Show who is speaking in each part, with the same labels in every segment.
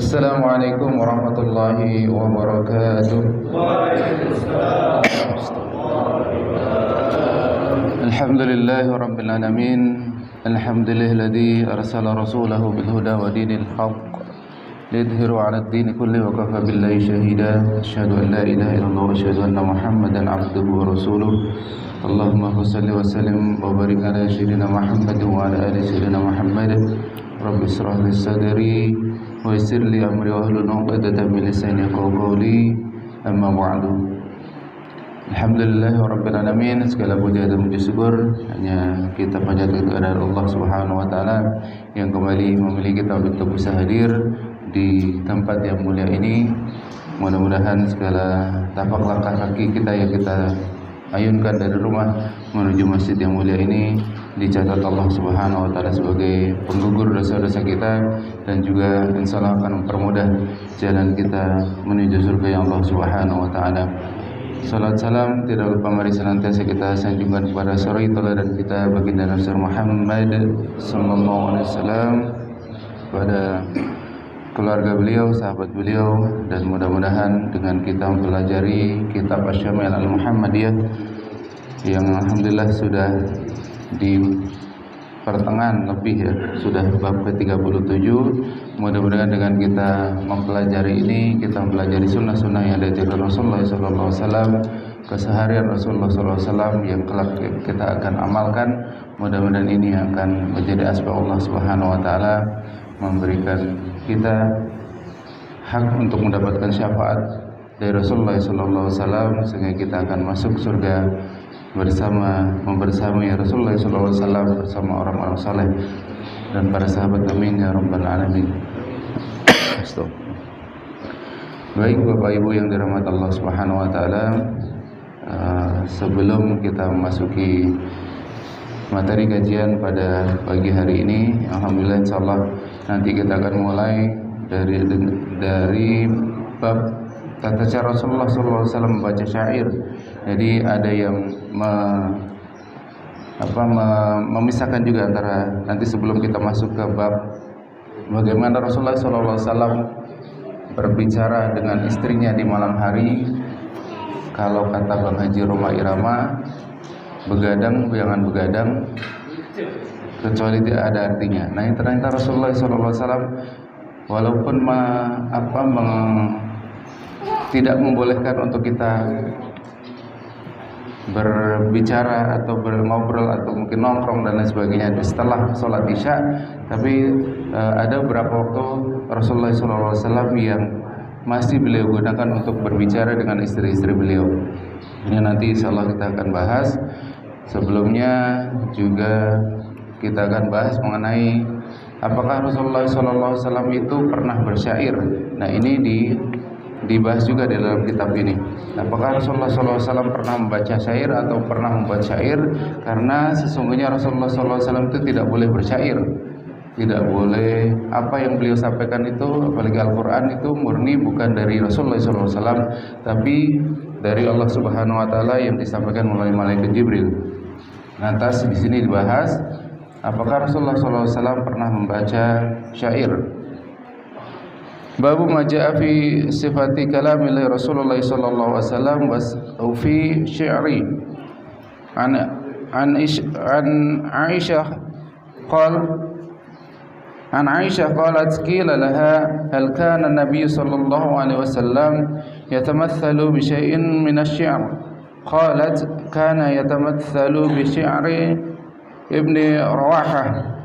Speaker 1: Assalamualaikum warahmatullahi wabarakatuh. Alhamdulillahi rabbil alamin. Alhamdulillahilladzi arsala rasulahu bil huda wa dinil haqq liyudhhirahu 'ala ad-din kulli wa kafa billahi shahida. Asyhadu an la ilaha illallah wa asyhadu anna Muhammadan 'abduhu wa rasuluh. Allahumma shalli wa sallim wa barik ala sayyidina Muhammad wa ala ali sayyidina Muhammad. Rabbi shrah li sadri wa yassir li amri wa hlul 'uqdatam min lisani yafqahu qawli. Amma ba'du. Alhamdulillahirabbil alamin. Segala puja dan puji syukur hanya kita panjatkan kepada Allah Subhanahu wa taala yang kembali memilih kita untuk bisa hadir di tempat yang mulia ini. Mudah-mudahan segala tapak langkah kaki kita yang kita ayunkan dari rumah menuju masjid yang mulia ini dicatat Allah Subhanahu wa taala sebagai penggugur dosa-dosa kita, dan juga insyaallah akan mempermudah jalan kita menuju surga yang Allah Subhanahu wa taala. Salat salam tidak lupa mari senantiasa kita sanjungkan kepada suri teladan kita baginda Nabi Muhammad sallallahu alaihi wasallam, kepada keluarga beliau, sahabat beliau, dan mudah-mudahan dengan kita mempelajari kitab Asy-Syamil Al-Muhammadiyah yang alhamdulillah sudah di pertengahan lebih ya, sudah bab ke-37. Mudah-mudahan dengan kita mempelajari ini, kita mempelajari sunnah-sunnah yang diajarkan Rasulullah SAW, keseharian Rasulullah SAW yang kelak kita akan amalkan. Mudah-mudahan ini akan menjadi asbab Allah Subhanahu wa taala memberikan kita hak untuk mendapatkan syafaat dari Rasulullah SAW, sehingga kita akan masuk surga membersamai Rasulullah SAW bersama orang-orang saleh dan para sahabat. Amin ya rabbal alamin. Baik Bapak Ibu yang dirahmati Allah Subhanahu wa taala, sebelum kita memasuki materi kajian pada pagi hari ini, alhamdulillah insyaallah nanti kita akan mulai dari bab tata cara Rasulullah SAW membaca syair. Jadi ada yang memisahkan juga antara nanti sebelum kita masuk ke bab bagaimana Rasulullah SAW berbicara dengan istrinya di malam hari. Kalau kata Bang Haji Roma Irama, begadang jangan begadang kecuali tidak ada artinya. Nah, yang ternyata Rasulullah SAW walaupun tidak membolehkan untuk kita berbicara atau ngobrol atau mungkin nongkrong dan lain sebagainya setelah sholat isya, tapi ada beberapa waktu Rasulullah SAW yang masih beliau gunakan untuk berbicara dengan istri-istri beliau. Ini nanti insyaallah kita akan bahas. Sebelumnya juga kita akan bahas mengenai apakah Rasulullah SAW itu pernah bersyair. Nah, ini dibahas juga di dalam kitab ini. Apakah Rasulullah SAW pernah membaca syair atau pernah membuat syair? Karena sesungguhnya Rasulullah SAW itu tidak boleh bersyair, tidak boleh. Apa yang beliau sampaikan itu, apalagi Al-Quran, itu murni bukan dari Rasulullah SAW, tapi dari Allah Subhanahu Wa Taala yang disampaikan melalui malaikat Jibril. Lantas di sini dibahas apakah Rasulullah SAW pernah membaca syair. Babu ma jaa fi sifati kalamil Rasulullah sallallahu alaihi wasallam wa fi syi'ri. An Aisyah qalat qila laha hal kana an-nabiy sallallahu alaihi wasallam yatamathalu bi syai'in min asy-syi'r. Qalat kana yatamathalu bi syi'ri Ibni Rawahah.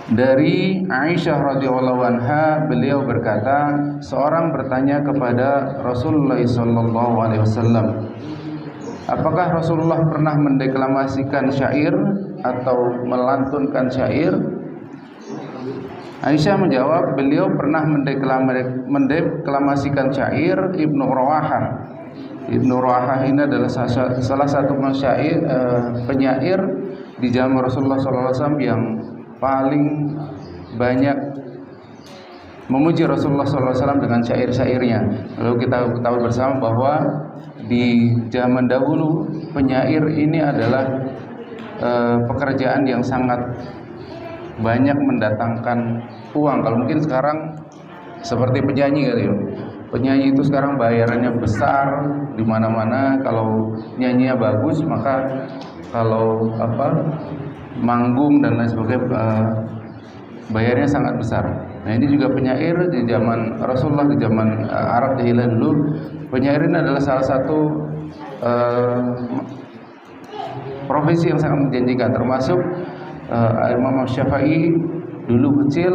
Speaker 1: Dari Aisyah radhiyallahu anha, beliau berkata, seorang bertanya kepada Rasulullah sallallahu alaihi wasallam, apakah Rasulullah pernah mendeklamasikan syair atau melantunkan syair? Aisyah menjawab, beliau pernah mendeklamasikan syair Ibnu Rawahah. Ibnu Rawahah ini adalah salah satu penyair di zaman Rasulullah SAW yang paling banyak memuji Rasulullah SAW dengan syair-syairnya. Lalu kita tahu bersama bahwa di zaman dahulu penyair ini adalah pekerjaan yang sangat banyak mendatangkan uang. Kalau mungkin sekarang seperti penyanyi kali ya. Penyanyi itu sekarang bayarannya besar di mana-mana. Kalau nyanyinya bagus, maka kalau manggung dan lain sebagainya bayarnya sangat besar. Nah, ini juga penyair di zaman Rasulullah, di zaman Arab jahiliyah dulu. Penyair ini adalah salah satu profesi yang sangat menjanjikan, termasuk Imam Syafi'i dulu kecil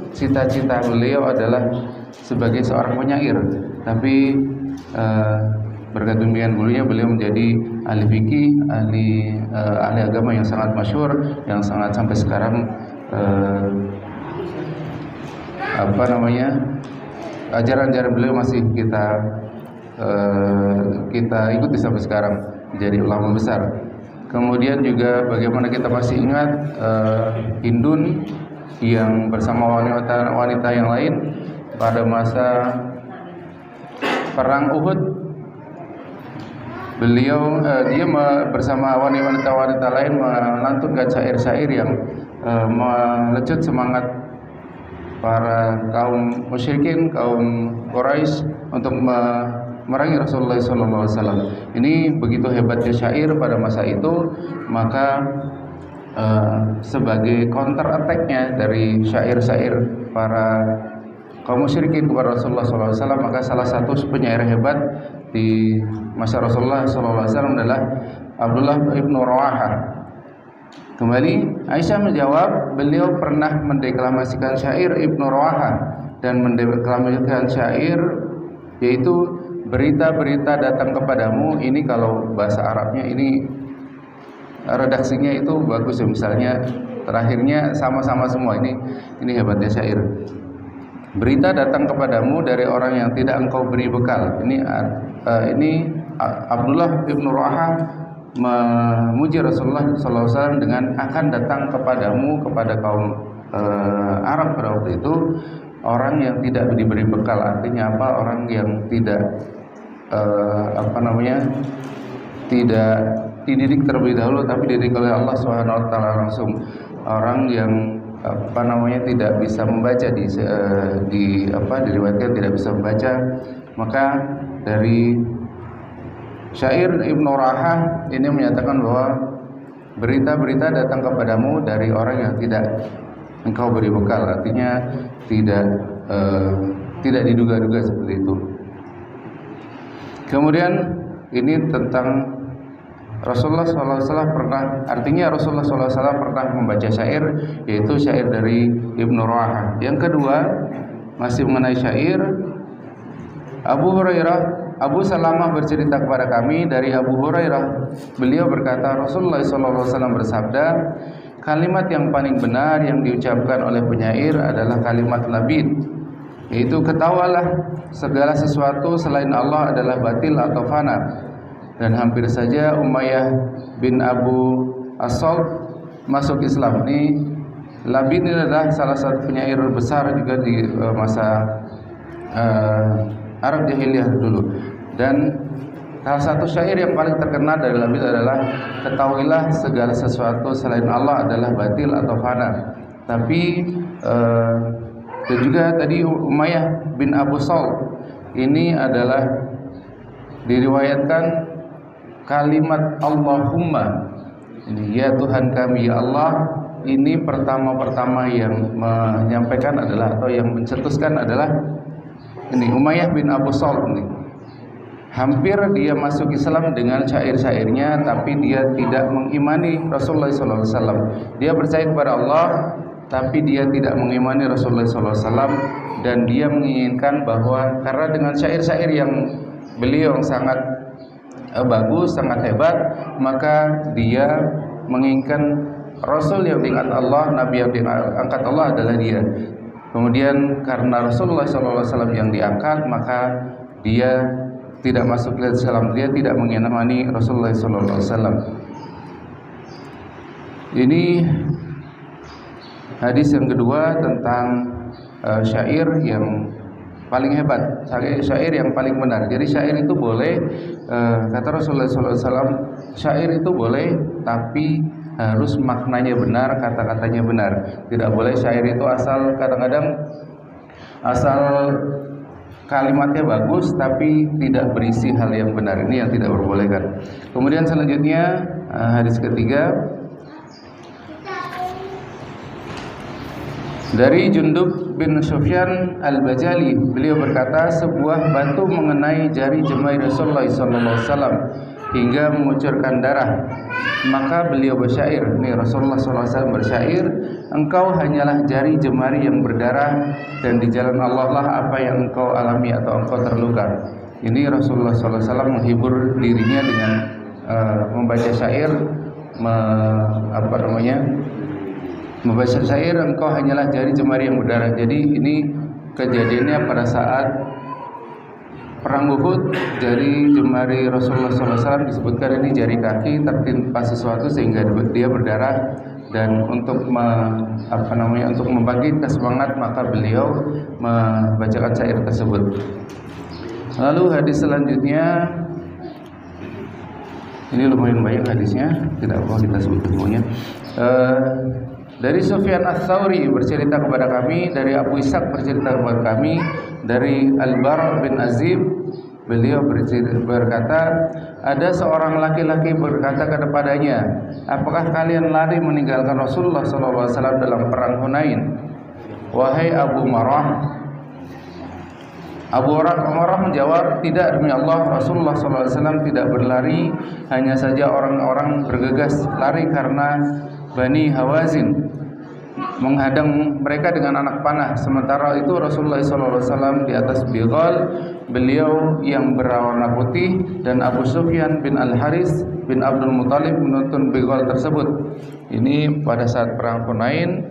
Speaker 1: cita-cita beliau adalah sebagai seorang penyair, tapi berkat bimbingan gurunya beliau menjadi ahli fikih, ahli agama yang sangat masyhur, yang sangat sampai sekarang ajaran-ajaran beliau masih kita ikuti sampai sekarang, menjadi ulama besar. Kemudian juga bagaimana kita masih ingat Hindun yang bersama wanita yang lain pada masa perang Uhud. Dia bersama wanita-wanita lain melantunkan syair-syair yang melecut semangat para kaum musyrikin, kaum Quraisy untuk memerangi Rasulullah SAW. Ini begitu hebatnya syair pada masa itu, maka sebagai counter attack-nya dari syair-syair para kaum musyrikin kepada Rasulullah SAW, maka salah satu penyair hebat di masa Rasulullah SAW adalah Abdullah ibn Rawahah. Kembali Aisyah menjawab, beliau pernah mendeklamasikan syair Ibnu Rawahah, dan mendeklamasikan syair yaitu berita-berita datang kepadamu. Ini kalau bahasa Arabnya ini redaksinya itu bagus ya, misalnya terakhirnya sama-sama semua. Ini hebatnya syair. Berita datang kepadamu dari orang yang tidak engkau beri bekal. Ini Abdullah ibn Rawahah memuji Rasulullah SAW dengan akan datang kepadamu, kepada kaum Arab pada waktu itu, orang yang tidak diberi bekal. Artinya apa? Orang yang tidak tidak dididik terlebih dahulu, tapi dididik oleh Allah SWT langsung. Orang yang tidak bisa membaca, diriwayatkan tidak bisa membaca. Maka dari syair Ibnu Rawahah ini menyatakan bahwa berita-berita datang kepadamu dari orang yang tidak engkau beri bekal. Artinya tidak diduga-duga seperti itu. Kemudian ini tentang Rasulullah SAW Rasulullah SAW pernah membaca syair, yaitu syair dari Ibnu Rawahah. Yang kedua, masih mengenai syair, Abu Salamah bercerita kepada kami dari Abu Hurairah, beliau berkata, Rasulullah SAW bersabda, kalimat yang paling benar yang diucapkan oleh penyair adalah kalimat labid, yaitu ketahuilah segala sesuatu selain Allah adalah batil atau fana. Dan hampir saja Umayyah bin Abu As-Salt masuk Islam. Ini Labid ini adalah salah satu penyair besar juga di masa Arab jahiliyah dulu. Dan salah satu syair yang paling terkenal dari Labid adalah ketahuilah segala sesuatu selain Allah adalah batil atau fana. Tapi dan juga tadi Umayyah bin Abu Salt ini adalah diriwayatkan kalimat Allahumma, ini ya Tuhan kami, ya Allah, ini pertama-pertama yang menyampaikan adalah, atau yang mencetuskan adalah ini Umayyah bin Abu Salt. Ini hampir dia masuk Islam dengan syair-syairnya, tapi dia tidak mengimani Rasulullah SAW. Dia percaya kepada Allah, tapi dia tidak mengimani Rasulullah SAW. Dan dia menginginkan bahwa karena dengan syair-syair yang beliau sangat bagus, sangat hebat, maka dia menginginkan Rasul yang diangkat Allah, Nabi yang diangkat Allah adalah dia. Kemudian karena Rasulullah SAW yang diangkat, maka dia tidak masuk ke Islam, dia tidak mengimani Rasulullah SAW. Ini hadis yang kedua tentang syair yang paling hebat, syair yang paling benar. Jadi syair itu boleh, kata Rasulullah SAW, syair itu boleh, tapi harus maknanya benar, kata-katanya benar. Tidak boleh syair itu asal, kadang-kadang asal kalimatnya bagus tapi tidak berisi hal yang benar. Ini yang tidak diperbolehkan. Kemudian selanjutnya hadis ketiga dari Jundub bin Sufyan al-Bajali, beliau berkata, sebuah batu mengenai jari jemari Rasulullah SAW hingga mengucurkan darah. Maka beliau bersyair, ini Rasulullah SAW bersyair, engkau hanyalah jari jemari yang berdarah, dan di jalan Allah lah apa yang engkau alami atau engkau terluka. Ini Rasulullah SAW menghibur dirinya dengan membaca syair, membaca syair, engkau hanyalah jari jemari yang berdarah. Jadi ini kejadiannya pada saat perang Uhud. Jari jemari Rasulullah SAW disebutkan ini jari kaki tertimpa sesuatu sehingga dia berdarah, dan untuk untuk membangkitkan semangat maka beliau membacakan syair tersebut. Lalu hadis selanjutnya, ini lumayan banyak hadisnya, tidak apa kita sebut semuanya. Dari Sufyan Ats-Tsauri bercerita kepada kami, dari Abu Ishaq bercerita kepada kami, dari Al-Bara bin Azib, beliau berkata, ada seorang laki-laki berkata kepadanya, apakah kalian lari meninggalkan Rasulullah SAW dalam perang Hunain? Wahai Abu Marah. Abu Marah menjawab, tidak, demi Allah, Rasulullah SAW tidak berlari, hanya saja orang-orang bergegas lari karena Bani Hawazin menghadang mereka dengan anak panah. Sementara itu Rasulullah SAW di atas bighal, beliau yang berwarna putih, dan Abu Sufyan bin Al-Haris bin Abdul Muthalib menuntun bighal tersebut. Ini pada saat perang Hunain.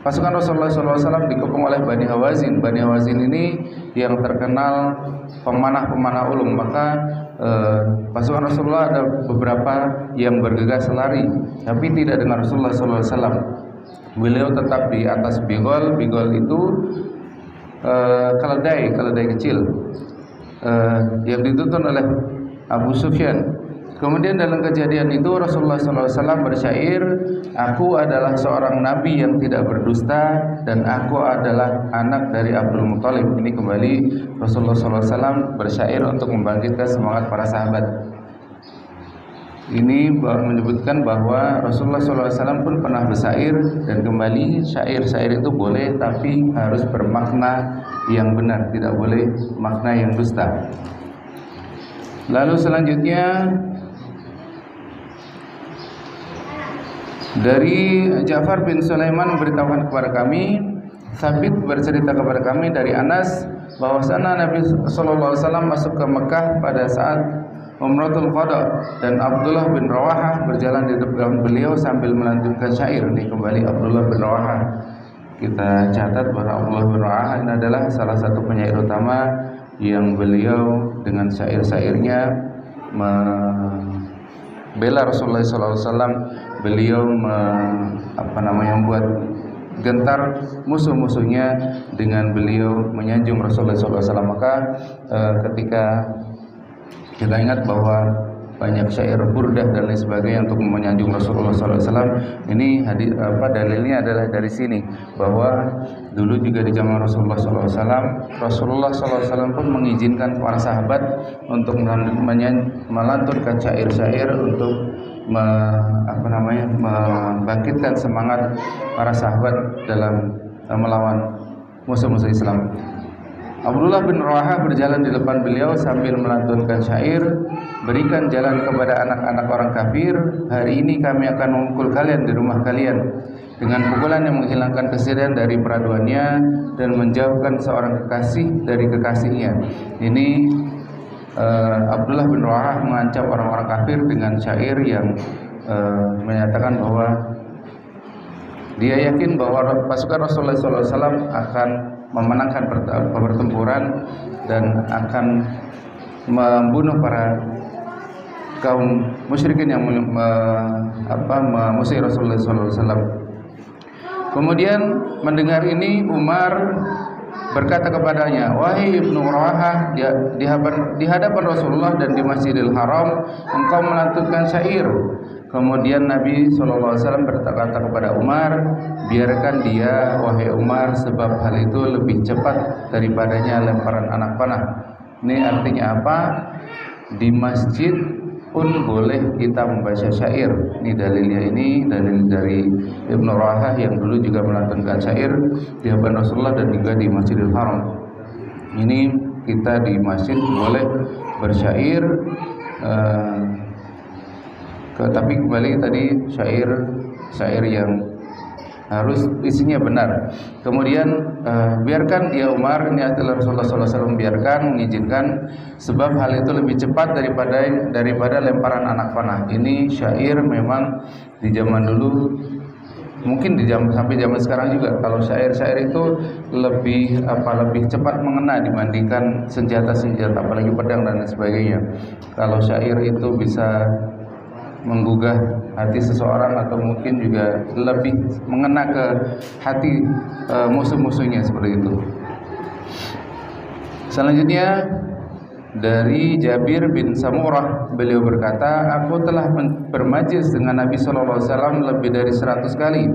Speaker 1: Pasukan Rasulullah SAW dikepung oleh Bani Hawazin. Bani Hawazin ini yang terkenal pemanah-pemanah ulung. Maka pasukan Rasulullah ada beberapa yang bergegas lari, tapi tidak dengan Rasulullah SAW. Beliau tetap di atas bighal. Bighal itu keledai kecil yang dituntun oleh Abu Sufyan. Kemudian dalam kejadian itu Rasulullah SAW bersyair, aku adalah seorang nabi yang tidak berdusta, dan aku adalah anak dari Abdul Muthalib. Ini kembali Rasulullah SAW bersyair untuk membangkitkan semangat para sahabat. Ini menyebutkan bahwa Rasulullah SAW pun pernah bersyair, dan kembali syair-syair itu boleh, tapi harus bermakna yang benar, tidak boleh makna yang dusta. Lalu selanjutnya dari Ja'far bin Sulaiman memberitahukan kepada kami, Sabit bercerita kepada kami dari Anas bahwasanya Nabi SAW masuk ke Mekah pada saat Umratul Qada, dan Abdullah bin Rawahah berjalan di depan beliau sambil melantunkan syair. Ini kembali Abdullah bin Rawahah. Kita catat bahwa Abdullah bin Rawahah ini adalah salah satu penyair utama yang beliau dengan syair-syairnya membela Rasulullah SAW. Beliau membuat gentar musuh-musuhnya dengan beliau menyanjung Rasulullah SAW. Maka ketika kita ingat bahwa banyak syair burdah dan lain sebagainya untuk menyanjung Rasulullah SAW, ini dalilnya adalah dari sini, bahwa dulu juga di zaman Rasulullah SAW, Rasulullah SAW pun mengizinkan para sahabat untuk melantunkan syair-syair untuk membangkitkan semangat para sahabat dalam melawan musuh-musuh Islam. Abdullah bin Rawahah berjalan di depan beliau sambil melantunkan syair, berikan jalan kepada anak-anak orang kafir, hari ini kami akan memukul kalian di rumah kalian dengan pukulan yang menghilangkan kesedihan dari peraduannya dan menjauhkan seorang kekasih dari kekasihnya. Ini Abdullah bin Rawahah mengancam orang-orang kafir dengan syair yang menyatakan bahwa dia yakin bahwa pasukan Rasulullah SAW akan memenangkan pertempuran dan akan membunuh para kaum musyrikin yang memusuhi Rasulullah SAW. Kemudian mendengar ini Umar berkata kepadanya, wahai Ibnu Rawahah, di hadapan Rasulullah dan di Masjidil Haram engkau melantunkan syair. Kemudian Nabi SAW berkata kepada Umar, biarkan dia wahai Umar, sebab hal itu lebih cepat daripadanya lemparan anak panah. Ini artinya apa? Di masjid pun boleh kita membaca syair. Ini dalilnya, ini dalil dari Ibnu Rahah yang dulu juga melantunkan syair di hadapan Rasulullah dan juga di Masjidil Haram. Ini kita di masjid boleh bersyair. Tapi kembali tadi syair yang harus isinya benar. Kemudian biarkan dia Umar, ini adalah Rasulullah SAW biarkan, mengizinkan, sebab hal itu lebih cepat daripada lemparan anak panah. Ini syair memang di zaman dulu, mungkin sampai zaman sekarang juga. Kalau syair-syair itu lebih cepat mengena dibandingkan senjata-senjata, apalagi pedang dan sebagainya. Kalau syair itu bisa menggugah hati seseorang atau mungkin juga lebih mengena ke hati musuh-musuhnya, seperti itu. Selanjutnya dari Jabir bin Samurah, beliau berkata, aku telah bermajlis dengan Nabi SAW lebih dari 100 kali.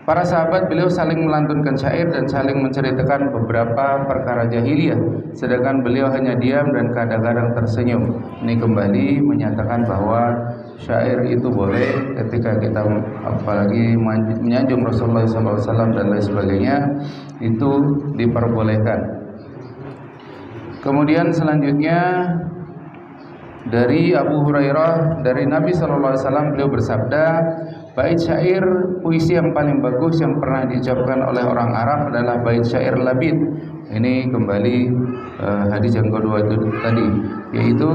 Speaker 1: Para sahabat beliau saling melantunkan syair dan saling menceritakan beberapa perkara jahiliyah, sedangkan beliau hanya diam dan kadang-kadang tersenyum. Ini kembali menyatakan bahwa syair itu boleh ketika kita apalagi menyanjung Rasulullah SAW dan lain sebagainya, itu diperbolehkan. Kemudian selanjutnya dari Abu Hurairah, dari Nabi SAW, beliau bersabda, bait syair puisi yang paling bagus yang pernah diucapkan oleh orang Arab adalah bait syair labid. Ini kembali hadis yang kedua itu tadi, yaitu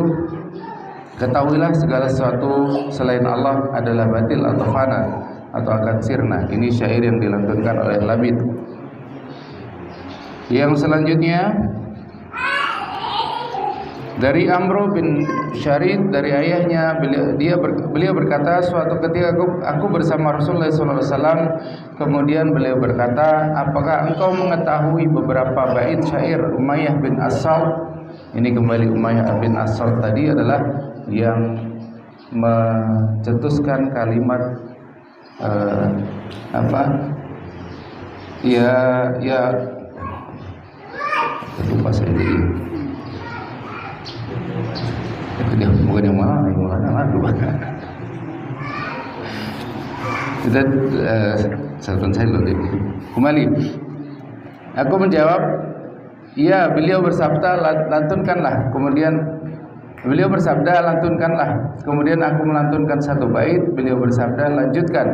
Speaker 1: ketahuilah segala sesuatu selain Allah adalah batil atau fana atau akan sirna. Ini syair yang dilantunkan oleh labid. Yang selanjutnya dari Amr bin Syarid, dari ayahnya, beliau berkata, suatu ketika aku bersama Rasulullah SAW, kemudian beliau berkata, apakah engkau mengetahui beberapa bait syair Umayyah bin As-Salt? Ini kembali Umayyah bin As-Salt tadi adalah yang mencetuskan kalimat lupa saya jadi. Dia bukan yang mana, yang lalu. Kita satu saya dulu. Kembali. Aku menjawab, iya. Beliau bersabda, lantunkanlah. Kemudian beliau bersabda, lantunkanlah. Kemudian aku melantunkan satu bait. Beliau bersabda, lanjutkan.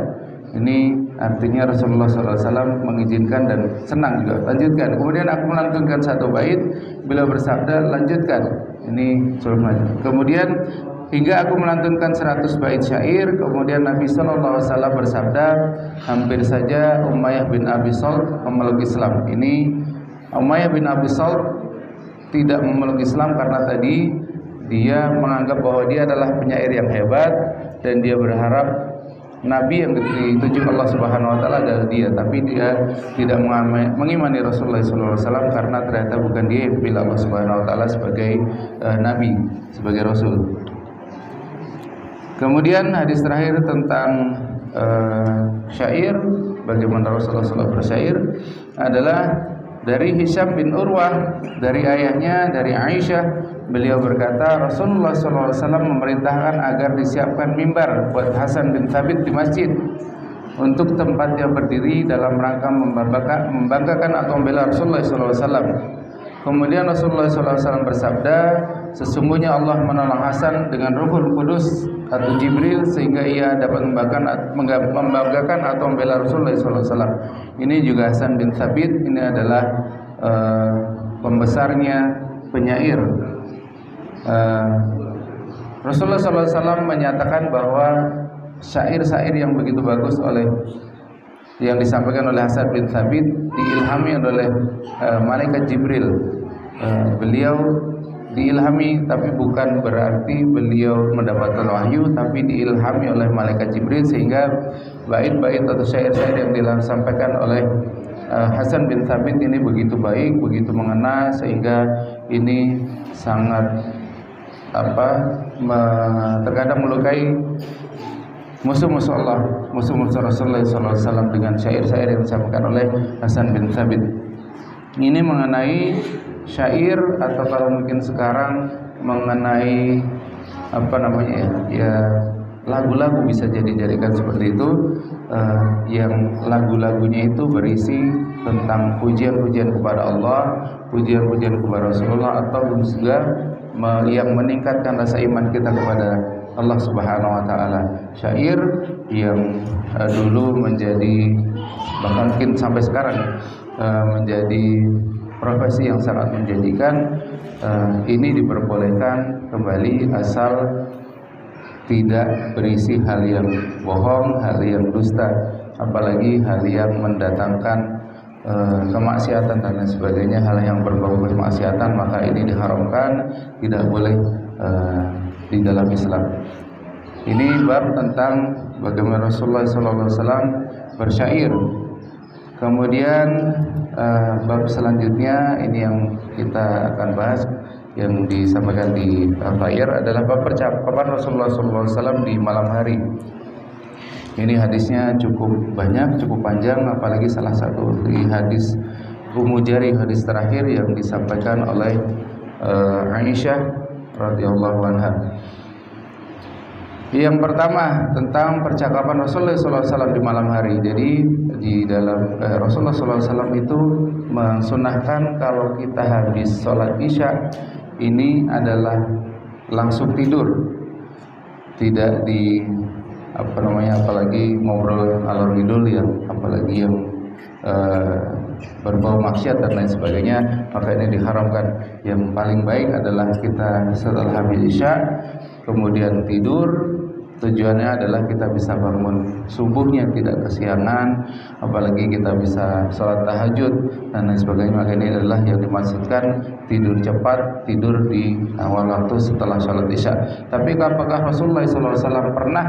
Speaker 1: Ini artinya Rasulullah SAW mengizinkan dan senang juga. Lanjutkan. Kemudian aku melantunkan satu bait. Beliau bersabda, lanjutkan. Ini suruh maju. Kemudian hingga aku melantunkan 100 bait syair. Kemudian Nabi SAW bersabda, hampir saja Umayyah bin Abi Salt memeluk Islam. Ini Umayyah bin Abi Salt tidak memeluk Islam karena tadi dia menganggap bahwa dia adalah penyair yang hebat dan dia berharap Nabi yang ditunjuk Allah Subhanahu Wa Taala adalah dia, tapi dia tidak mengimani Rasulullah SAW karena ternyata bukan dia yang pilih Allah Subhanahu Wa Taala sebagai Nabi, sebagai Rasul. Kemudian hadis terakhir tentang syair, bagaimana Rasulullah SAW bersyair adalah dari Hisham bin Urwah, dari ayahnya, dari Aisyah. Beliau berkata, Rasulullah SAW memerintahkan agar disiapkan mimbar buat Hasan bin Thabit di masjid untuk tempatnya berdiri dalam rangka membanggakan atau membela Rasulullah SAW. Kemudian Rasulullah SAW bersabda, sesungguhnya Allah menolong Hasan dengan Ruhul Kudus atau Jibril sehingga ia dapat membanggakan atau membela Rasulullah SAW. Ini juga Hasan bin Thabit, ini adalah pembesarnya penyair. Rasulullah SAW menyatakan bahwa syair-syair yang begitu bagus yang disampaikan oleh Hasan bin Thabit diilhami oleh malaikat Jibril. Beliau diilhami, tapi bukan berarti beliau mendapatkan wahyu, tapi diilhami oleh malaikat Jibril sehingga bait-bait atau syair-syair yang disampaikan oleh Hasan bin Thabit ini begitu baik, begitu mengena, sehingga ini sangat terkadang melukai musuh-musuh Allah, musuh-musuh Rasulullah SAW dengan syair-syair yang disampaikan oleh Hasan bin Thabit. Ini mengenai syair, atau kalau mungkin sekarang mengenai lagu-lagu bisa jadikan seperti itu, yang lagu-lagunya itu berisi tentang pujian-pujian kepada Allah, pujian-pujian kepada Rasulullah, atau juga yang meningkatkan rasa iman kita kepada Allah Subhanahu wa taala. Syair yang dulu menjadi, bahkan mungkin sampai sekarang menjadi profesi yang sangat menjanjikan, ini diperbolehkan kembali asal tidak berisi hal yang bohong, hal yang dusta, apalagi hal yang mendatangkan kemaksiatan dan lain sebagainya, hal yang berbau kemaksiatan, maka ini diharamkan, tidak boleh di dalam Islam. Ini bab tentang bagaimana Rasulullah SAW bersyair. Kemudian bab selanjutnya ini yang kita akan bahas, yang disampaikan di layar adalah bab percakapan Rasulullah SAW di malam hari. Ini hadisnya cukup banyak, cukup panjang, apalagi salah satu di hadis Ummu Jari, hadis terakhir yang disampaikan oleh Aisyah radhiyallahu anha. Yang pertama tentang percakapan Rasulullah SAW di malam hari. Jadi di dalam Rasulullah SAW itu mensunahkan kalau kita habis sholat isya ini adalah langsung tidur, tidak di apalagi ngobrol alor ngidul, yang apalagi yang berbau maksiat dan lain sebagainya, maka ini diharamkan. Yang paling baik adalah kita setelah habis isya kemudian tidur. Tujuannya adalah kita bisa bangun subuhnya tidak kesiangan, apalagi kita bisa sholat tahajud dan lain sebagainya. Maka ini adalah yang dimaksudkan tidur cepat, tidur di awal waktu setelah sholat isya. Tapi apakah Rasulullah SAW pernah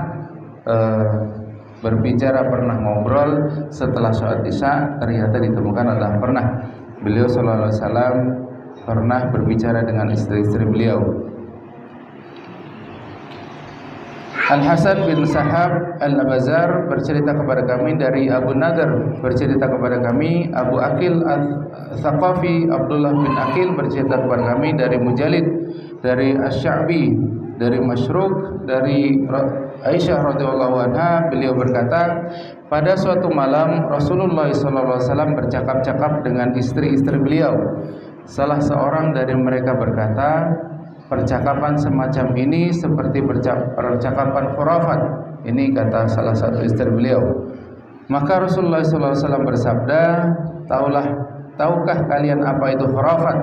Speaker 1: berbicara, pernah ngobrol setelah sholat isya? Ternyata ditemukan adalah pernah. Beliau SAW pernah berbicara dengan istri-istri beliau. Al-Hasan bin Sahab Al-Abazar bercerita kepada kami dari Abu Nadar, bercerita kepada kami Abu Aqil Al-Thaqafi, Abdullah bin Aqil bercerita kepada kami dari Mujalid, dari Asy-Sya'bi, dari Masyruk, dari Aisyah radhiyallahu anha. Beliau berkata, pada suatu malam Rasulullah SAW bercakap-cakap dengan istri-istri beliau. Salah seorang dari mereka berkata, percakapan semacam ini seperti percakapan khurafat. Ini kata salah satu istri beliau. Maka Rasulullah SAW bersabda, tahukah kalian apa itu khurafat?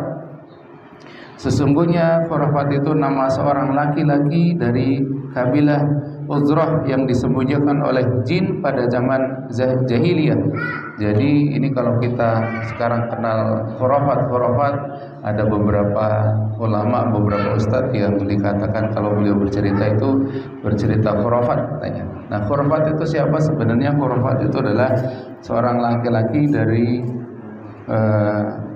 Speaker 1: Sesungguhnya khurafat itu nama seorang laki-laki dari kabilah Uzrah yang disembunyikan oleh jin pada zaman jahiliyah. Jadi ini kalau kita sekarang kenal khurafat, ada beberapa ulama, beberapa ustadz yang dikatakan kalau beliau bercerita itu bercerita khurafat katanya. Nah, khurafat itu siapa sebenarnya? Khurafat itu adalah seorang laki-laki dari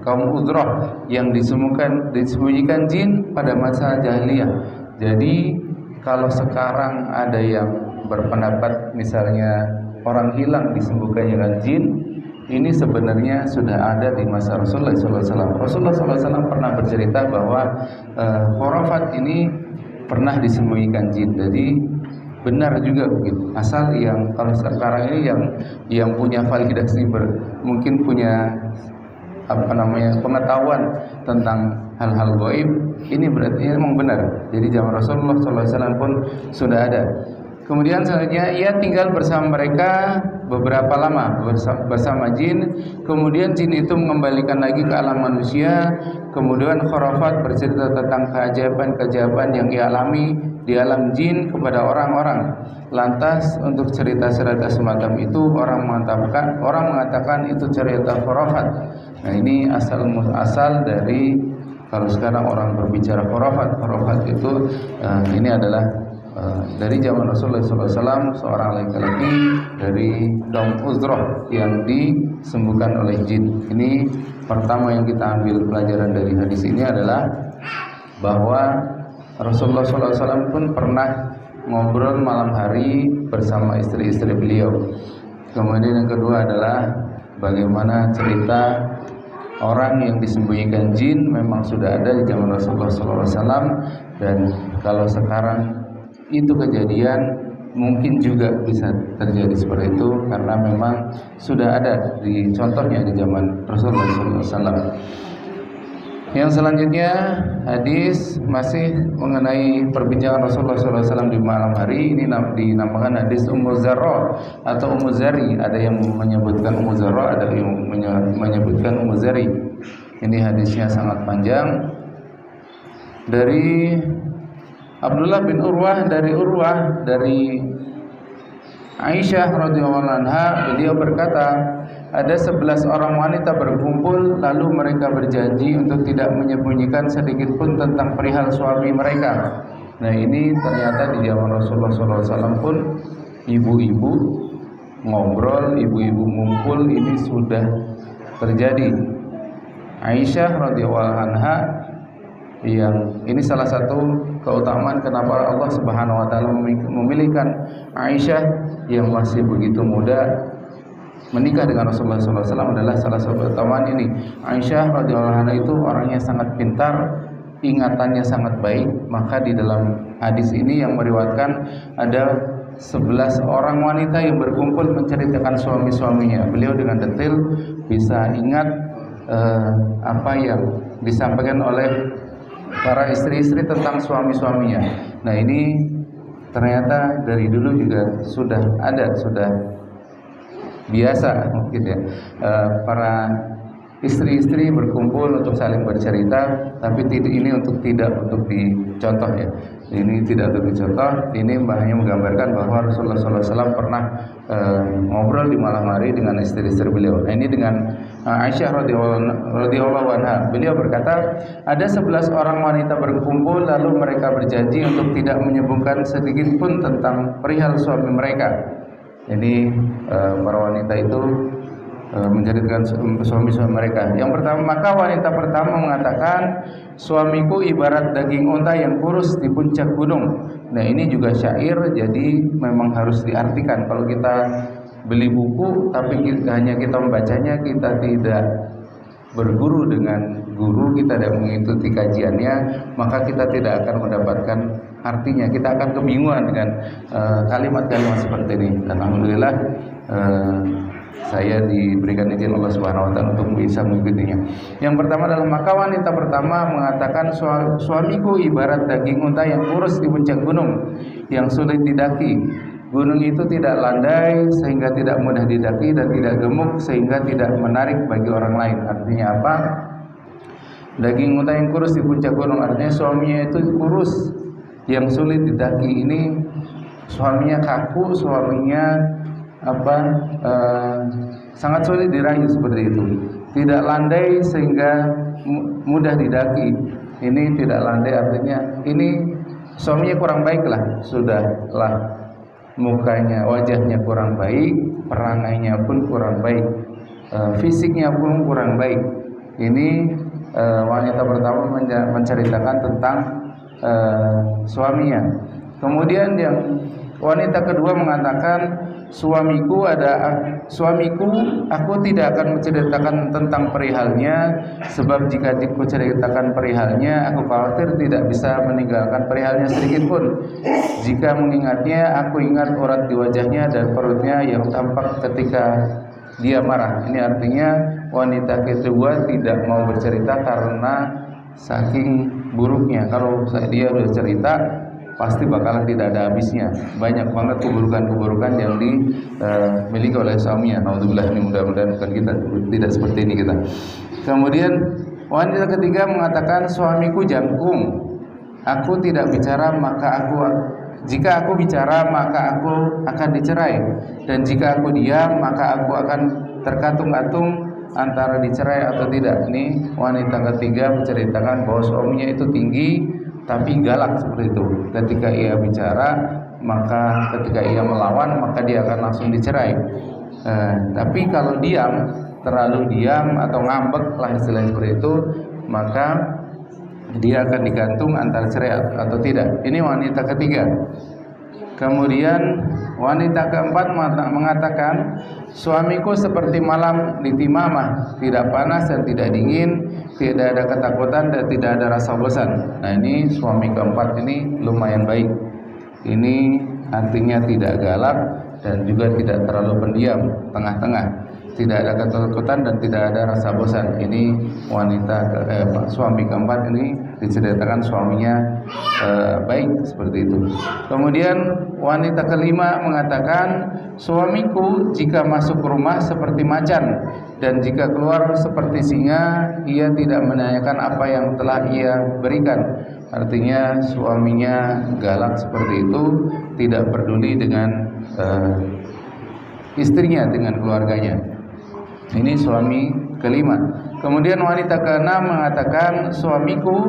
Speaker 1: kaum Uzrah yang disembunyikan jin pada masa jahiliyah. Jadi kalau sekarang ada yang berpendapat misalnya orang hilang disembuhkan dengan jin, ini sebenarnya sudah ada di masa Rasulullah SAW. Rasulullah SAW pernah bercerita bahwa khurafat ini pernah disembunyikan jin. Jadi benar juga begitu. Asal yang kalau sekarang ini yang punya validasi mungkin punya pengetahuan tentang hal-hal gaib, ini berarti memang benar. Jadi zaman Rasulullah SAW pun sudah ada. Kemudian selanjutnya ia tinggal bersama mereka beberapa lama bersama jin. Kemudian jin itu mengembalikan lagi ke alam manusia. Kemudian khurafat bercerita tentang keajaiban-keajaiban yang ia alami di alam jin kepada orang-orang. Lantas untuk cerita-cerita semacam itu orang mengatakan itu cerita khurafat. Nah, ini asal dari kalau sekarang orang berbicara khurafat itu ini adalah dari zaman Rasulullah SAW, seorang laki-laki dari kaum Uzrah yang disembuhkan oleh jin. Ini pertama yang kita ambil pelajaran dari hadis ini adalah bahwa Rasulullah SAW pun pernah ngobrol malam hari bersama istri-istri beliau. Kemudian yang kedua adalah bagaimana cerita orang yang disembunyikan jin memang sudah ada di zaman Rasulullah SAW, dan kalau sekarang itu kejadian mungkin juga bisa terjadi seperti itu karena memang sudah ada di contohnya di zaman Rasulullah SAW. Yang selanjutnya hadis masih mengenai perbincangan Rasulullah SAW di malam hari. Ini dinamakan hadis Ummu Zarra atau Ummu Zari. Ada yang menyebutkan Ummu Zarra, ada yang menyebutkan Ummu Zari. Ini hadisnya sangat panjang. Dari Abdullah bin Urwah, dari Aisyah radhiyallahu anha, beliau berkata, ada 11 orang wanita berkumpul, lalu mereka berjanji untuk tidak menyembunyikan sedikit pun tentang perihal suami mereka. Nah, ini ternyata di zaman Rasulullah SAW pun ibu-ibu ngobrol, ibu-ibu ngumpul, ini sudah terjadi. Aisyah radhiyallahu anha, yang ini salah satu keutamaan kenapa Allah Subhanahu wa taala memilihkan Aisyah yang masih begitu muda menikah dengan Rasulullah SAW adalah salah satu keutamaan ini. Aisyah radhiyallahu anha itu orangnya sangat pintar, ingatannya sangat baik. Maka di dalam hadis ini yang meriwayatkan ada 11 orang wanita yang berkumpul menceritakan suami-suaminya. Beliau dengan detail bisa ingat apa yang disampaikan oleh para istri-istri tentang suami-suaminya. Nah, ini ternyata dari dulu juga sudah ada, sudah biasa mungkin ya, para istri-istri berkumpul untuk saling bercerita, tapi ini tidak untuk dicontoh ya. Ini tidak untuk dicontoh. Ini hanya menggambarkan bahwa Rasulullah SAW pernah ngobrol di malam hari dengan istri-istri beliau. Nah, ini dengan Aisyah radhiyallahu anha. Beliau berkata, ada 11 orang wanita berkumpul, lalu mereka berjanji untuk tidak menyembunyikan sedikit pun tentang perihal suami mereka. Jadi para wanita itu menceritakan suami-suami mereka. Yang pertama, maka wanita pertama mengatakan, suamiku ibarat daging unta yang kurus di puncak gunung. Nah, ini juga syair, jadi memang harus diartikan. Kalau kita beli buku tapi hanya kita membacanya, kita tidak berguru dengan guru, kita tidak mengikuti kajiannya, maka kita tidak akan mendapatkan artinya. Kita akan kebingungan dengan kalimat-kalimat seperti ini. Dan alhamdulillah saya diberikan izin Allah Subhanahu wa taala untuk bisa mengikutinya. Yang pertama adalah, maka wanita pertama mengatakan, suamiku ibarat daging unta yang kurus di puncak gunung yang sulit didaki. Gunung itu tidak landai sehingga tidak mudah didaki, dan tidak gemuk sehingga tidak menarik bagi orang lain. Artinya apa? Daging unta yang kurus di puncak gunung, artinya suaminya itu kurus yang sulit didaki. Ini suaminya kaku, suaminya sangat sulit diraih, seperti itu. Tidak landai sehingga mudah didaki. Ini tidak landai artinya ini suaminya kurang baik lah, sudahlah. Mukanya, wajahnya kurang baik, perangainya pun kurang baik, fisiknya pun kurang baik. Ini wanita pertama menceritakan tentang suaminya. Kemudian yang wanita kedua mengatakan, suamiku, aku tidak akan menceritakan tentang perihalnya, sebab jika aku ceritakan perihalnya, aku khawatir tidak bisa meninggalkan perihalnya sedikit pun. Jika mengingatnya, aku ingat urat di wajahnya dan perutnya yang tampak ketika dia marah. Ini artinya wanita kedua tidak mau bercerita karena saking buruknya. Kalau dia sudah cerita, pasti bakalan tidak ada habisnya. Banyak banget keburukan-keburukan yang dimiliki oleh suaminya. Naudzubillah, ini mudah-mudahan bukan kita, tidak seperti ini kita. Kemudian wanita ketiga mengatakan, suamiku jangkung. Aku tidak bicara, jika aku bicara maka aku akan dicerai, dan jika aku diam maka aku akan terkatung-katung antara dicerai atau tidak. Ini wanita ketiga menceritakan bahwa suaminya itu tinggi tapi galak seperti itu. Ketika ia bicara, maka ketika ia melawan, maka dia akan langsung dicerai. Tapi kalau diam, terlalu diam atau ngambek lah istilahnya seperti itu, maka dia akan digantung antara cerai atau tidak. Ini wanita ketiga. Kemudian wanita keempat mengatakan, suamiku seperti malam di timamah, tidak panas dan tidak dingin, tidak ada ketakutan dan tidak ada rasa bosan. Nah, ini suami keempat ini lumayan baik. Ini artinya tidak galak dan juga tidak terlalu pendiam, tengah-tengah. Tidak ada ketakutan dan tidak ada rasa bosan. Ini suami keempat ini diceritakan suaminya baik seperti itu. Kemudian wanita kelima mengatakan, suamiku jika masuk rumah seperti macan dan jika keluar seperti singa, ia tidak menanyakan apa yang telah ia berikan. Artinya suaminya galak seperti itu, tidak peduli dengan istrinya, dengan keluarganya. Ini suami kelima. Kemudian wanita keenam mengatakan, suamiku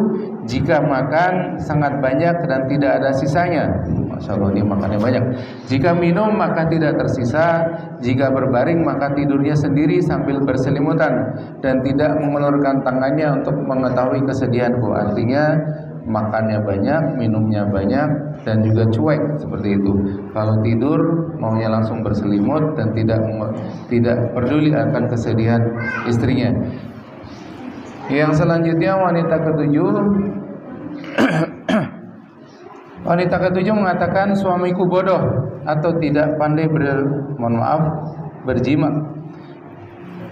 Speaker 1: jika makan sangat banyak dan tidak ada sisanya. Masya Allah, dia makannya banyak. Jika minum maka tidak tersisa. Jika berbaring maka tidurnya sendiri sambil berselimutan dan tidak mengulurkan tangannya untuk mengetahui kesedihanku. Artinya makannya banyak, minumnya banyak, dan juga cuek seperti itu. Kalau tidur maunya langsung berselimut dan tidak peduli akan kesedihan istrinya. Yang selanjutnya wanita ketujuh wanita ketujuh mengatakan, suamiku bodoh atau tidak pandai berjima.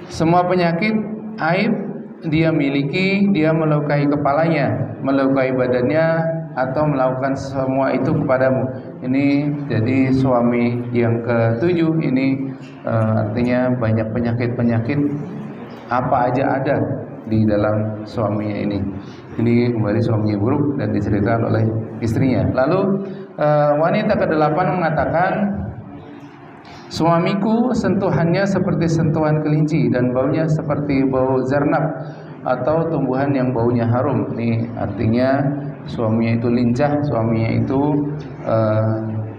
Speaker 1: Semua penyakit aib dia miliki, dia melukai kepalanya, melukai badannya, atau melakukan semua itu kepadamu. Ini jadi suami yang ketujuh ini artinya banyak penyakit-penyakit apa aja ada di dalam suaminya ini. Ini kembali suaminya buruk dan diceritakan oleh istrinya. Lalu wanita kedelapan mengatakan, suamiku sentuhannya seperti sentuhan kelinci dan baunya seperti bau zarnab atau tumbuhan yang baunya harum. Ini artinya suaminya itu lincah, suaminya itu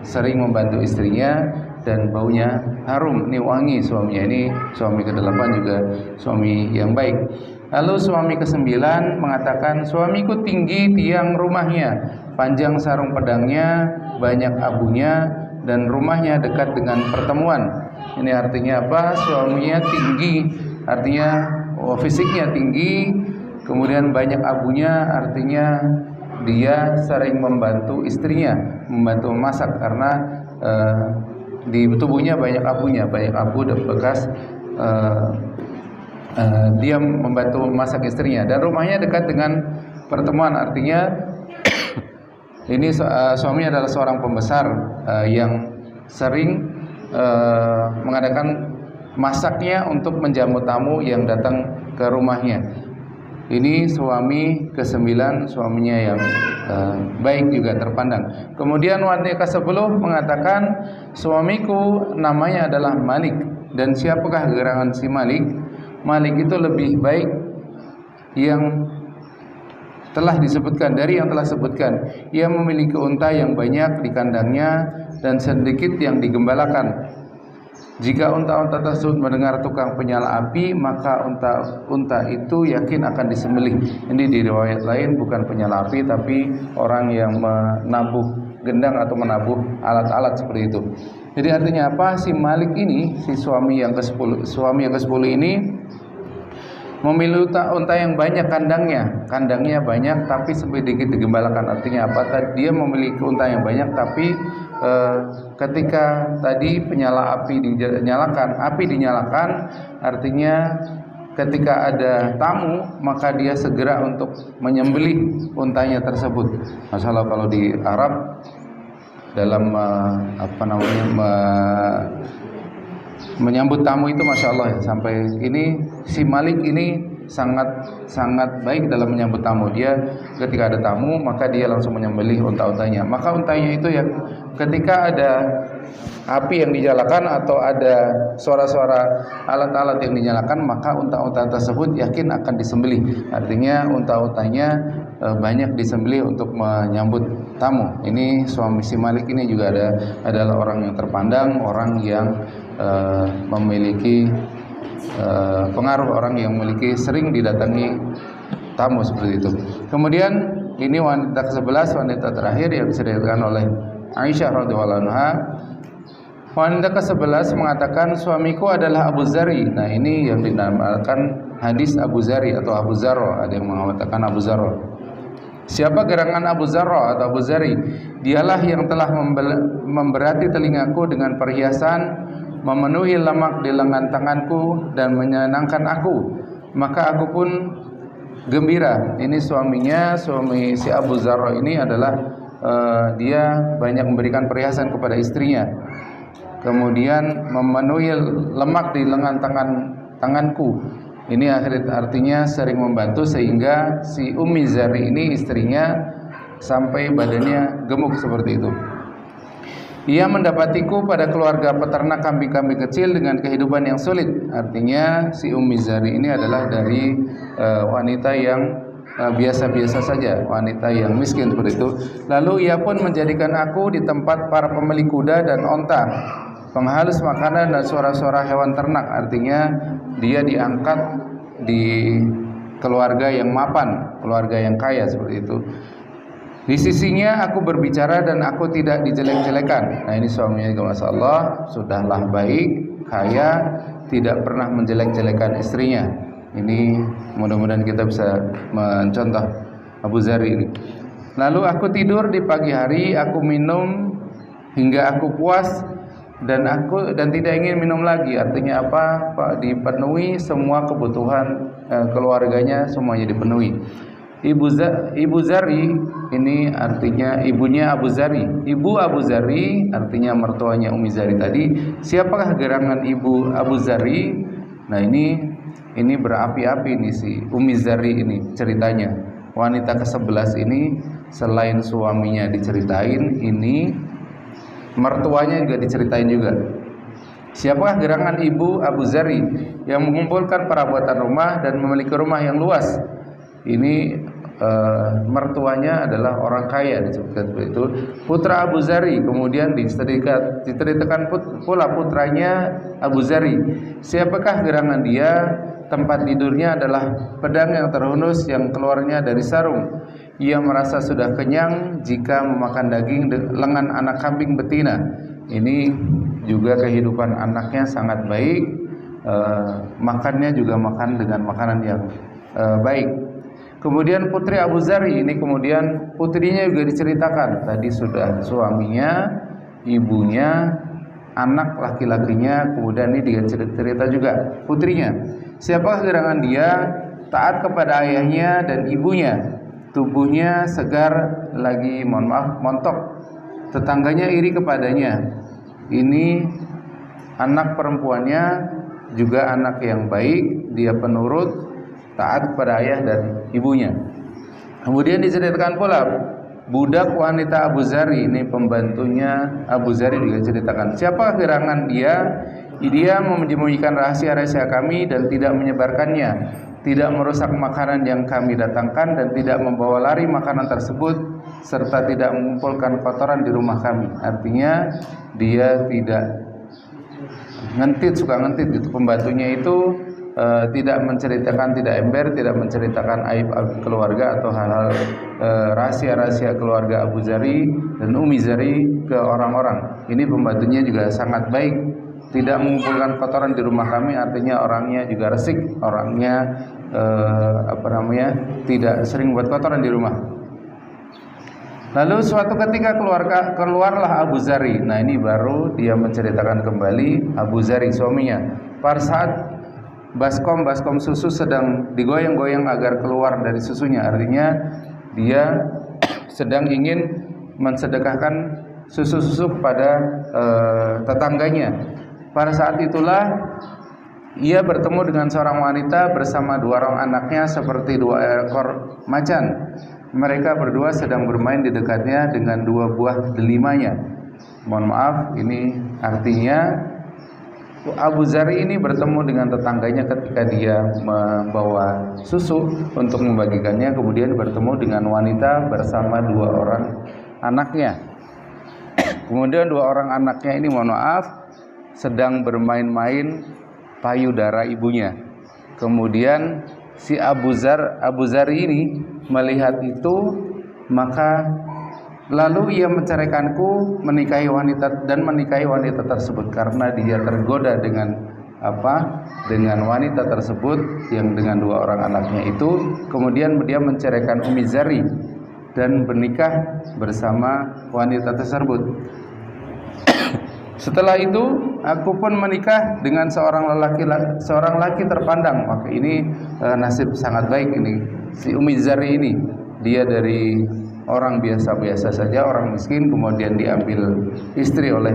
Speaker 1: sering membantu istrinya dan baunya harum. Ini wangi suaminya. Ini suami kedelapan juga suami yang baik. Lalu suami kesembilan mengatakan, suamiku tinggi tiang rumahnya, panjang sarung pedangnya, banyak abunya, dan rumahnya dekat dengan pertemuan. Ini artinya apa? Suaminya tinggi, artinya fisiknya tinggi, kemudian banyak abunya, artinya dia sering membantu istrinya, membantu memasak karena di tubuhnya banyak abunya, banyak abu dan bekas. Dia membantu memasak istrinya dan rumahnya dekat dengan pertemuan, artinya ini suami adalah seorang pembesar yang sering mengadakan masaknya untuk menjamu tamu yang datang ke rumahnya. Ini suami kesembilan, suaminya yang baik juga terpandang. Kemudian wanita ke-10 mengatakan, suamiku namanya adalah Malik. Dan siapakah gerangan si Malik? Malik itu lebih baik yang telah disebutkan, dari yang telah disebutkan. Ia memiliki unta yang banyak di kandangnya dan sedikit yang digembalakan. Jika unta-unta tersebut mendengar tukang penyala api, maka unta itu yakin akan disembelih. Ini di riwayat lain bukan penyala api, tapi orang yang menabuh gendang atau menabuh alat-alat seperti itu. Jadi artinya apa? Si Malik ini, si suami yang ke-10 ini memilih unta yang banyak kandangnya banyak tapi sedikit digembalakan. Artinya apa? Dia memiliki unta yang banyak tapi ketika tadi api dinyalakan, artinya ketika ada tamu maka dia segera untuk menyembelih untanya tersebut. Masalah kalau di Arab dalam menyambut tamu itu masya Allah ya, sampai ini si Malik ini sangat baik dalam menyambut tamu. Dia ketika ada tamu maka dia langsung menyembelih unta-untanya. Maka untanya itu ya ketika ada api yang dinyalakan atau ada suara-suara alat-alat yang dinyalakan, maka unta-unta tersebut yakin akan disembelih. Artinya unta-untanya banyak disembelih untuk menyambut tamu. Ini suami si Malik ini juga adalah orang yang terpandang, orang yang memiliki pengaruh, orang yang memiliki sering didatangi tamu seperti itu. Kemudian ini wanita ke-11, wanita terakhir yang diceritakan oleh Aisyah radhiyallahu anha. Wanita ke-11 mengatakan suamiku adalah Abu Zari. Nah, ini yang dinamakan hadis Abu Zari atau Abu Zarro. Ada yang mengatakan Abu Zarro. Siapa gerangan Abu Zarro atau Abu Zari? Dialah yang telah memberati telingaku dengan perhiasan, memenuhi lemak di lengan tanganku dan menyenangkan aku. Maka aku pun gembira. Ini suaminya, suami si Abu Zarro ini adalah dia banyak memberikan perhiasan kepada istrinya. Kemudian memenuhi lemak di lengan tanganku. Ini artinya sering membantu sehingga si Ummi Zari ini istrinya sampai badannya gemuk seperti itu. Ia mendapatiku pada keluarga peternak kambing-kambing kecil dengan kehidupan yang sulit. Artinya si Ummi Zari ini adalah dari wanita yang biasa-biasa saja, wanita yang miskin seperti itu. Lalu ia pun menjadikan aku di tempat para pemilik kuda dan onta, penghalus makanan dan suara-suara hewan ternak. Artinya dia diangkat di keluarga yang mapan, keluarga yang kaya seperti itu. Di sisinya aku berbicara dan aku tidak dijelek-jelekan. Nah, ini suaminya juga Masya Allah sudahlah baik, kaya, tidak pernah menjelek-jelekan istrinya. Ini mudah-mudahan kita bisa mencontoh Abu Zari ini. Lalu aku tidur di pagi hari, aku minum hingga aku puas dan tidak ingin minum lagi. Artinya apa? Dipenuhi semua kebutuhan keluarganya, semuanya dipenuhi. Ibu Zari ini artinya ibunya Abu Zari. Ibu Abu Zari artinya mertuanya Ummi Zari tadi. Siapakah gerangan ibu Abu Zari? Nah, ini berapi-api nih si Ummi Zari ini ceritanya. Wanita ke-11 ini selain suaminya diceritain, ini mertuanya juga diceritain juga. Siapakah gerangan ibu Abu Zari yang mengumpulkan perabotan rumah dan memiliki rumah yang luas? Ini mertuanya adalah orang kaya disebutkan seperti itu. Putra Abu Zari, kemudian diceritakan pula putranya Abu Zari. Siapakah gerangan dia? Tempat tidurnya adalah pedang yang terhunus yang keluarnya dari sarung. Ia merasa sudah kenyang jika memakan daging lengan anak kambing betina. Ini juga kehidupan anaknya sangat baik. Makannya juga makan dengan makanan yang baik. Kemudian putri Abu Zari ini, kemudian putrinya juga diceritakan. Tadi sudah suaminya, ibunya, anak laki-lakinya, kemudian ini dia cerita juga putrinya. Siapakah gerangan dia? Taat kepada ayahnya dan ibunya. Tubuhnya segar lagi, montok. Tetangganya iri kepadanya. Ini anak perempuannya juga anak yang baik, dia penurut, taat kepada ayah dan ibunya. Kemudian diceritakan pula budak wanita Abu Zari, ini pembantunya Abu Zari juga diceritakan. Siapa gerangan dia? Dia menyembunyikan rahasia-rahasia kami dan tidak menyebarkannya, tidak merusak makanan yang kami datangkan dan tidak membawa lari makanan tersebut, serta tidak mengumpulkan kotoran di rumah kami. Artinya dia tidak suka ngentit gitu. Pembantunya itu tidak menceritakan, tidak ember, tidak menceritakan aib keluarga atau hal-hal rahasia-rahasia keluarga Abu Zari dan Ummi Zari ke orang-orang. Ini pembantunya juga sangat baik, tidak mengumpulkan kotoran di rumah kami. Artinya orangnya juga resik, orangnya tidak sering buat kotoran di rumah. Lalu suatu ketika keluarlah Abu Zari. Nah, ini baru dia menceritakan kembali Abu Zari suaminya. Pada saat baskom susu sedang digoyang-goyang agar keluar dari susunya. Artinya dia sedang ingin mensedekahkan susu-susu kepada tetangganya. Pada saat itulah ia bertemu dengan seorang wanita bersama dua orang anaknya seperti dua ekor macan. Mereka berdua sedang bermain di dekatnya dengan dua buah delimanya. Mohon maaf, ini artinya Abu Zari ini bertemu dengan tetangganya ketika dia membawa susu untuk membagikannya. Kemudian bertemu dengan wanita bersama dua orang anaknya. Kemudian dua orang anaknya ini, mohon maaf, sedang bermain-main payudara ibunya. Kemudian si Abu Zar ini melihat itu, maka lalu ia menceraikanku, menikahi wanita tersebut karena dia tergoda dengan dengan wanita tersebut yang dengan 2 orang anaknya itu. Kemudian dia menceraikan Ummi Zari dan bernikah bersama wanita tersebut. Setelah itu aku pun menikah dengan seorang laki terpandang. Maka ini nasib sangat baik ini si Ummi Zari ini. Dia dari orang biasa-biasa saja, orang miskin, kemudian diambil istri oleh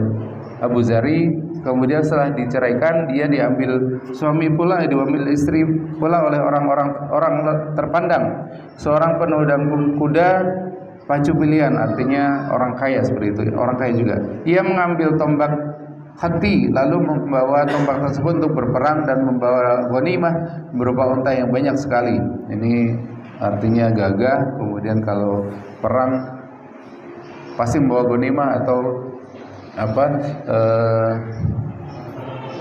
Speaker 1: Abu Zari. Kemudian setelah diceraikan, dia diambil suami pula, diambil istri pula oleh orang terpandang, seorang penunggang kuda pacu pilihan, artinya orang kaya seperti itu, orang kaya juga. Ia mengambil tombak hati, lalu membawa tombak tersebut untuk berperang dan membawa ghanimah berupa unta yang banyak sekali. Ini artinya gagah. Kemudian kalau perang pasti membawa ghanimah atau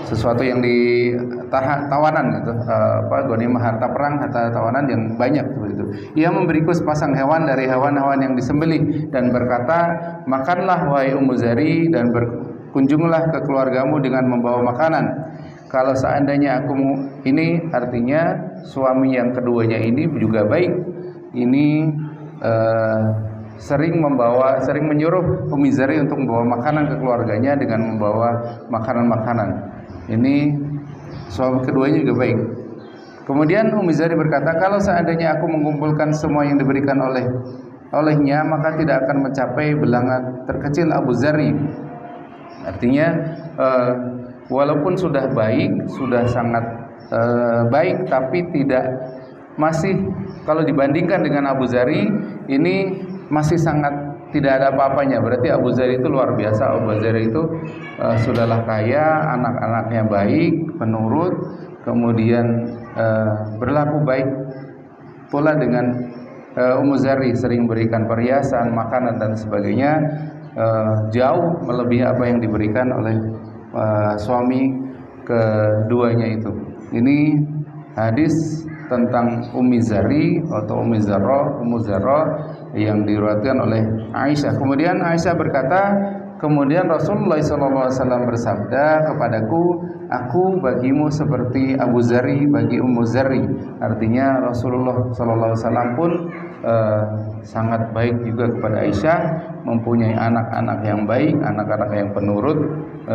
Speaker 1: sesuatu yang tawanan gitu, ghanimah, harta perang, harta tawanan yang banyak seperti itu. Ia memberiku sepasang hewan dari hewan-hewan yang disembelih dan berkata, makanlah wahai Ummu Zari dan berkunjunglah ke keluargamu dengan membawa makanan. Kalau seandainya ini artinya suami yang keduanya ini juga baik, ini sering menyuruh Ummi Zari untuk membawa makanan ke keluarganya dengan membawa makanan-makanan. Ini suami keduanya juga baik. Kemudian Ummi Zari berkata, kalau seandainya aku mengumpulkan semua yang diberikan olehnya, maka tidak akan mencapai bilangan terkecil Abu Zari. Artinya walaupun sudah baik, sudah sangat baik, tapi masih kalau dibandingkan dengan Abu Zari ini masih sangat tidak ada apa-apanya. Berarti Abu Zari itu luar biasa. Abu Zari itu sudahlah kaya, anak-anaknya baik, penurut, kemudian berlaku baik pula dengan Ummu Zari, sering berikan perhiasan, makanan dan sebagainya, jauh melebihi apa yang diberikan oleh suami keduanya itu. Ini hadis tentang Ummi Zari atau Ummu Zarrah yang diriwayatkan oleh Aisyah. Kemudian Aisyah berkata, kemudian Rasulullah SAW bersabda kepadaku, aku bagimu seperti Abu Zari bagi Ummu Zari. Artinya Rasulullah SAW pun sangat baik juga kepada Aisyah, mempunyai anak-anak yang baik, anak-anak yang penurut,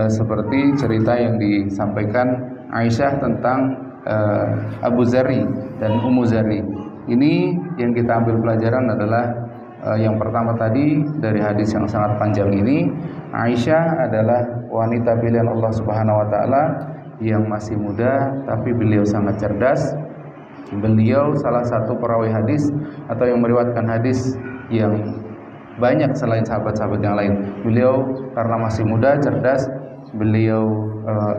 Speaker 1: seperti cerita yang disampaikan Aisyah tentang Abu Zari dan Ummu Zari. Ini yang kita ambil pelajaran adalah yang pertama tadi dari hadis yang sangat panjang ini, Aisyah adalah wanita pilihan Allah Subhanahu wa taala yang masih muda tapi beliau sangat cerdas. Beliau salah satu perawi hadis atau yang meriwayatkan hadis yang banyak selain sahabat-sahabat yang lain. Beliau karena masih muda, cerdas, beliau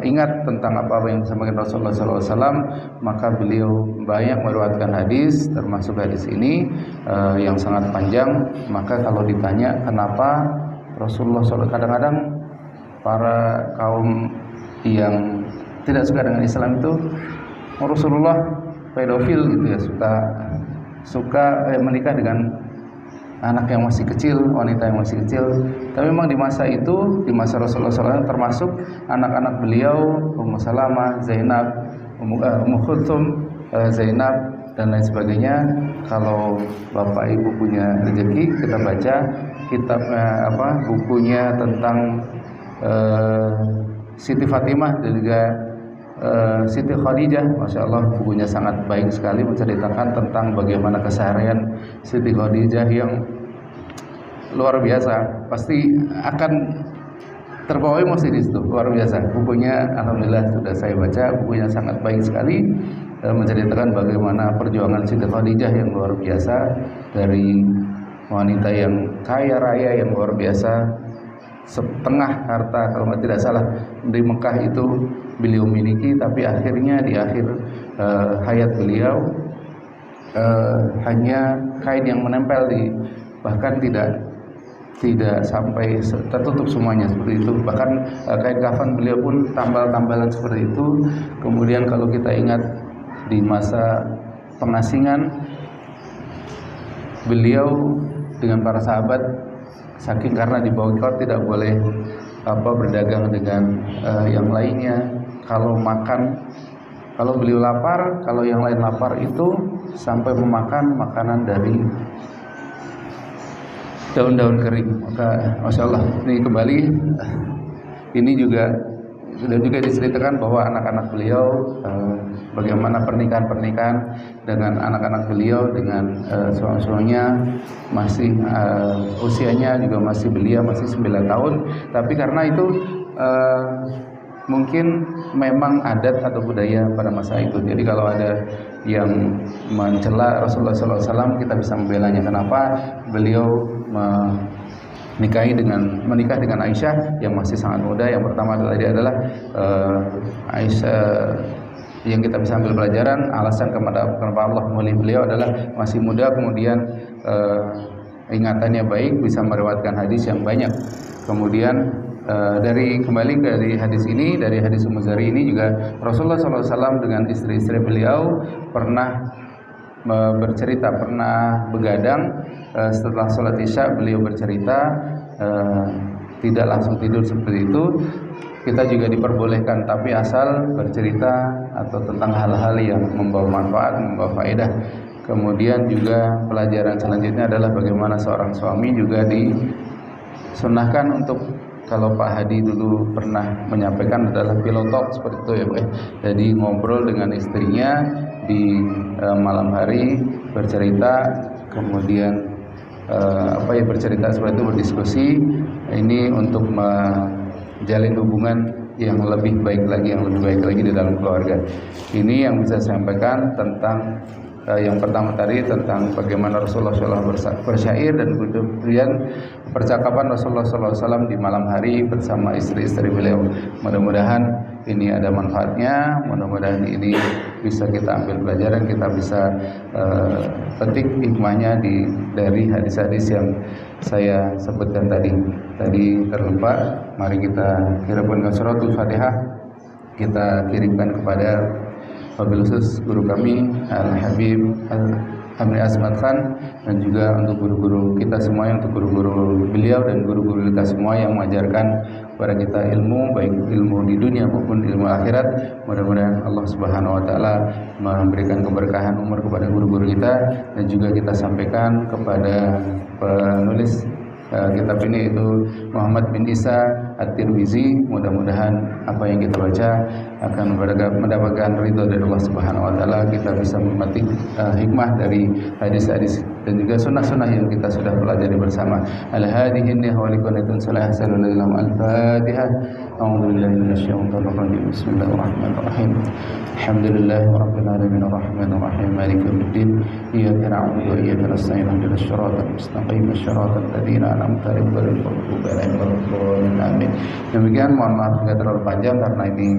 Speaker 1: ingat tentang apa yang disampaikan Rasulullah SAW, maka beliau banyak meriwayatkan hadis, termasuk hadis ini yang sangat panjang. Maka kalau ditanya kenapa Rasulullah SAW, kadang-kadang para kaum yang tidak suka dengan Islam itu, Rasulullah pedofil gitu ya, suka menikah dengan anak yang masih kecil, wanita yang masih kecil. Tapi memang di masa itu, di masa Rasulullah SAW, termasuk anak-anak beliau, Ummu Salamah, Zainab, Ummu Kulthum, Zainab dan lain sebagainya. Kalau bapak ibu punya rezeki, kita baca kitab bukunya tentang Siti Fatimah dan juga Siti Khadijah. Masya Allah, bukunya sangat baik sekali, menceritakan tentang bagaimana keseharian Siti Khadijah yang luar biasa. Pasti akan terbawa emosi di situ, luar biasa. Bukunya alhamdulillah sudah saya baca, bukunya sangat baik sekali, menceritakan bagaimana perjuangan Siti Khadijah yang luar biasa, dari wanita yang kaya raya yang luar biasa, setengah harta kalau tidak salah di Mekah itu beliau miliki, tapi akhirnya di akhir hayat beliau hanya kain yang menempel bahkan tidak sampai tertutup semuanya seperti itu. Bahkan kain kafan beliau pun tambal-tambalan seperti itu. Kemudian kalau kita ingat di masa pengasingan beliau dengan para sahabat, saking karena di boykot tidak boleh berdagang dengan yang lainnya. Kalau makan, kalau beliau lapar, kalau yang lain lapar itu sampai memakan makanan dari daun-daun kering. Maka Masya Allah, ini kembali ini juga sudah juga diceritakan bahwa anak-anak beliau bagaimana pernikahan dengan anak-anak beliau dengan suami-suaminya masih usianya juga masih belia, masih 9 tahun. Tapi karena itu mungkin memang adat atau budaya pada masa itu. Jadi kalau ada yang mencela Rasulullah SAW, kita bisa membelanya. Kenapa beliau menikah dengan Aisyah yang masih sangat muda? Yang pertama adalah Aisyah, yang kita bisa ambil pelajaran, alasan kenapa Allah memilih beliau adalah masih muda, kemudian ingatannya baik, bisa meriwayatkan hadis yang banyak. Kemudian dari hadis ini, dari hadis Ummu Zari ini juga Rasulullah SAW dengan istri-istri beliau pernah bercerita, pernah begadang. Setelah sholat isya beliau bercerita, tidak langsung tidur seperti itu. Kita juga diperbolehkan, tapi asal bercerita atau tentang hal-hal yang membawa manfaat, membawa faedah. Kemudian juga pelajaran selanjutnya adalah bagaimana seorang suami juga disunahkan untuk, kalau Pak Hadi dulu pernah menyampaikan, adalah pillow talk seperti itu ya Pak. Jadi ngobrol dengan istrinya di malam hari, bercerita, kemudian bercerita seperti itu, berdiskusi. Ini untuk menjalin hubungan yang lebih baik lagi di dalam keluarga. Ini yang bisa saya sampaikan tentang yang pertama tadi, tentang bagaimana Rasulullah SAW bersyair, dan kemudian percakapan Rasulullah SAW di malam hari bersama istri-istri beliau. Mudah-mudahan ini ada manfaatnya, mudah-mudahan ini bisa kita ambil pelajaran, kita bisa petik hikmahnya dari hadis-hadis yang saya sebutkan tadi. Tadi terlupa, mari kita kirimkan suratul Fatihah, kita kirimkan kepada wabil khusus guru kami Al-Habib Al-Hamri Asmat Khan, dan juga untuk guru-guru kita semua, untuk guru-guru beliau dan guru-guru kita semua yang mengajarkan kepada kita ilmu, baik ilmu di dunia maupun ilmu akhirat. Mudah-mudahan Allah Subhanahu wa taala memberikan keberkahan umur kepada guru-guru kita, dan juga kita sampaikan kepada penulis kitab ini, itu Muhammad bin Isa At-Tirmizi. Mudah-mudahan apa yang kita baca akan mendapatkan ridho dari Allah Subhanahu wa taala. Kita bisa memetik hikmah dari hadis-hadis dan juga sunnah-sunnah yang kita sudah pelajari bersama. Al-hadihin wa likunatun salah sallallahu al-Fatihah. A'udzubillahi minasyaitonir rajim. Bismillahirrahmanirrahim. Alhamdulillahirabbil alamin arrahmanir rahim maliki yaumiddin. Iyyaka na'budu wa iyyaka nasta'in ihdinas siratal mustaqim siratal ladzina an'amta 'alaihim ghairil maghdubi 'alaihim waladdallin. Amin. Demikian, mohon maaf jika terlalu panjang karena ini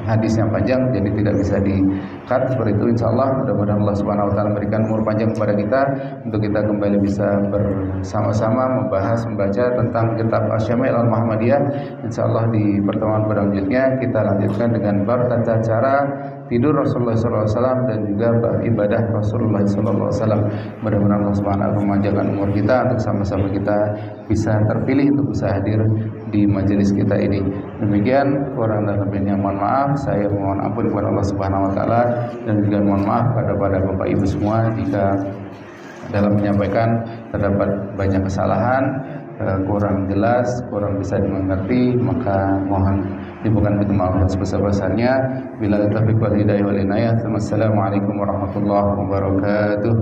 Speaker 1: hadis yang panjang, jadi tidak bisa di-cut seperti itu. Insyaallah mudah-mudahan Allah Subhanahu wa taala memberikan umur panjang kepada kita untuk kita kembali bisa bersama-sama membaca tentang kitab Asy-Syama'il Al-Muhammadiyah. Insyaallah di pertemuan berikutnya kita lanjutkan dengan bab tata cara tidur Rasulullah SAW dan juga ibadah Rasulullah SAW. Mudah-mudahan Allah Subhanahu wa taala memanjangkan umur kita untuk sama-sama kita bisa terpilih untuk bisa hadir di majelis kita ini. Demikian, kurang dan lebihnya mohon maaf. Saya mohon ampun kepada Allah Subhanahu wa taala, dan juga mohon maaf kepada Bapak Ibu semua jika dalam menyampaikan terdapat banyak kesalahan, kurang jelas, kurang bisa dimengerti, maka mohon dibukakan pintu maaf sebesar-besarnya. Bila taufiq wal hidayah wal inayah. Wassalamualaikum warahmatullahi wabarakatuh.